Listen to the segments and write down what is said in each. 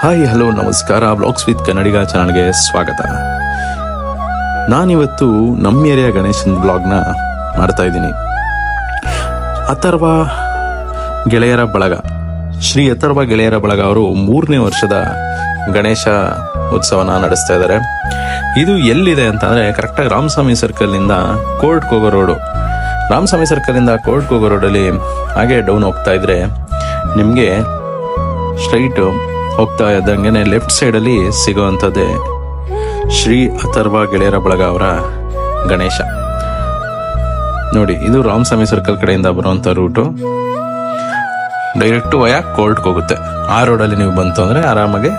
Hi hello ನಮಸ್ಕಾರ. Blogs with ಕನ್ನಡಿಗ ಚಾನಲ್ಗೆ ಸ್ವಾಗತ. ನಾನಿವತ್ತು ನಮ್ಮ ಏರಿಯಾ ಗಣೇಶನ್ ಬ್ಲಾಗ್ನ ಮಾಡ್ತಾ ಇದ್ದೀನಿ. ಅಥರ್ವ ಗೆಳೆಯರ ಬಳಗ, ಶ್ರೀ ಅಥರ್ವ ಗೆಳೆಯರ ಬಳಗ ಅವರು 3ನೇ ವರ್ಷದ ಗಣೇಶ ಉತ್ಸವನ ನಡೆಸ್ತಾ ಇದ್ದಾರೆ. ಇದು ಎಲ್ಲಿದೆ ಅಂತಂದ್ರೆ ಕರೆಕ್ಟಾಗಿ ರಾಮಸ್ವಾಮಿ ಸರ್ಕಲ್ನಿಂದ ಕೋರ್ಟ್ಗೆ ಹೋಗೋ ರೋಡು. ರಾಮಸ್ವಾಮಿ ಸರ್ಕಲ್ನಿಂದ ಕೋರ್ಟ್ಗೆ ಹೋಗೋ ರೋಡಲ್ಲಿ ಹಾಗೆ ಡೌನ್ ಹೋಗ್ತಾ ಇದ್ರೆ ನಿಮಗೆ ಸ್ಟ್ರೈಟ್ ಹೋಗ್ತಾ ಇದ್ದಂಗೆ ಲೆಫ್ಟ್ ಸೈಡಲ್ಲಿ ಸಿಗೋವಂಥದ್ದೇ ಶ್ರೀ ಅಥರ್ವ ಗೆಳೆಯರ ಬಳಗ ಅವರ ಗಣೇಶ. ನೋಡಿ, ಇದು ರಾಮಸ್ವಾಮಿ ಸರ್ಕಲ್ ಕಡೆಯಿಂದ ಬರುವಂಥ ರೂಟು. ಡೈರೆಕ್ಟ್ ವಯಾ ಕೋರ್ಟ್ಗೆ ಹೋಗುತ್ತೆ. ಆ ರೋಡಲ್ಲಿ ನೀವು ಬಂತು ಅಂದರೆ ಆರಾಮಾಗಿ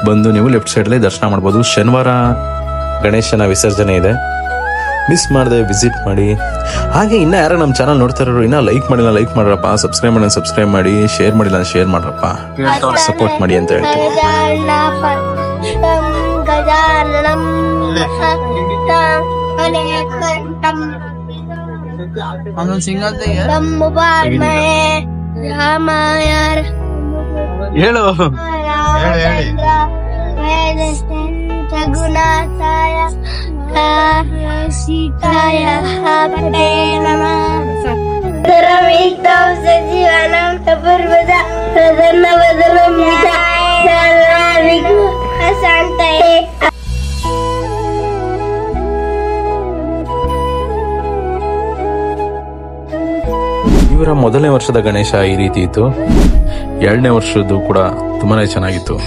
ಬಂದು ನೀವು ಲೆಫ್ಟ್ ಸೈಡಲ್ಲಿ ದರ್ಶನ ಮಾಡ್ಬೋದು. ಶನಿವಾರ ಗಣೇಶನ ವಿಸರ್ಜನೆ ಇದೆ, ಮಿಸ್ ಮಾಡದೆ ವಿಸಿಟ್ ಮಾಡಿ. ಹಾಗೆ ಇನ್ನ ಯಾರು ನಮ್ಮ ಚಾನಲ್ ನೋಡ್ತಾ ಇರೋರು ಇನ್ನ ಲೈಕ್ ಮಾಡಿಲ್ಲ ಲೈಕ್ ಮಾಡ್ರಪ್ಪ, ಸಬ್ಸ್ಕ್ರೈಬ್ ಮಾಡಿಲ್ಲ ಸಬ್ಸ್ಕ್ರೈಬ್ ಮಾಡಿ, ಶೇರ್ ಮಾಡಿಲ್ಲ ಶೇರ್ ಮಾಡ್ರಪ್ಪ, ಸಪೋರ್ಟ್ ಮಾಡಿ ಅಂತ ಹೇಳ್ತೀನಿ. ಹೇಳು ಇವರ ಮೊದಲನೇ ವರ್ಷದ ಗಣೇಶ ಈ ರೀತಿ ಇತ್ತು. 2ನೇ ವರ್ಷದ್ದು ಕೂಡ ತುಂಬಾನೇ ಚೆನ್ನಾಗಿತ್ತು.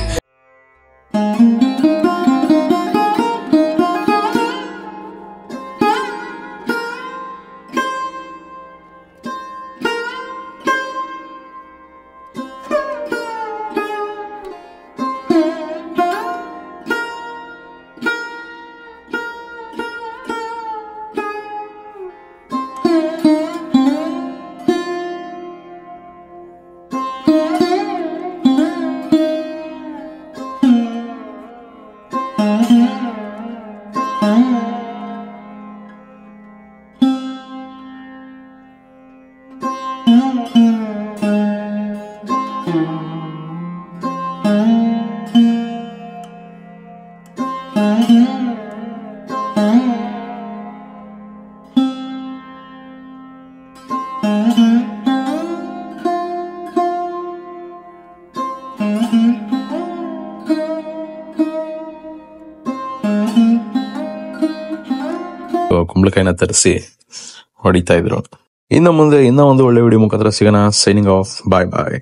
ಕುಂಬಳಕಾಯಿನ ತರಿಸಿ ಹೊಡಿತಾ ಇದ್ರು. ಇನ್ನು ಮುಂದೆ ಇನ್ನೂ ಒಂದು ಒಳ್ಳೆ ವಿಡಿಯೋ ಮುಖಾಂತರ ಸಿಗೋಣ. Signing off. ಬಾಯ್ ಬಾಯ್.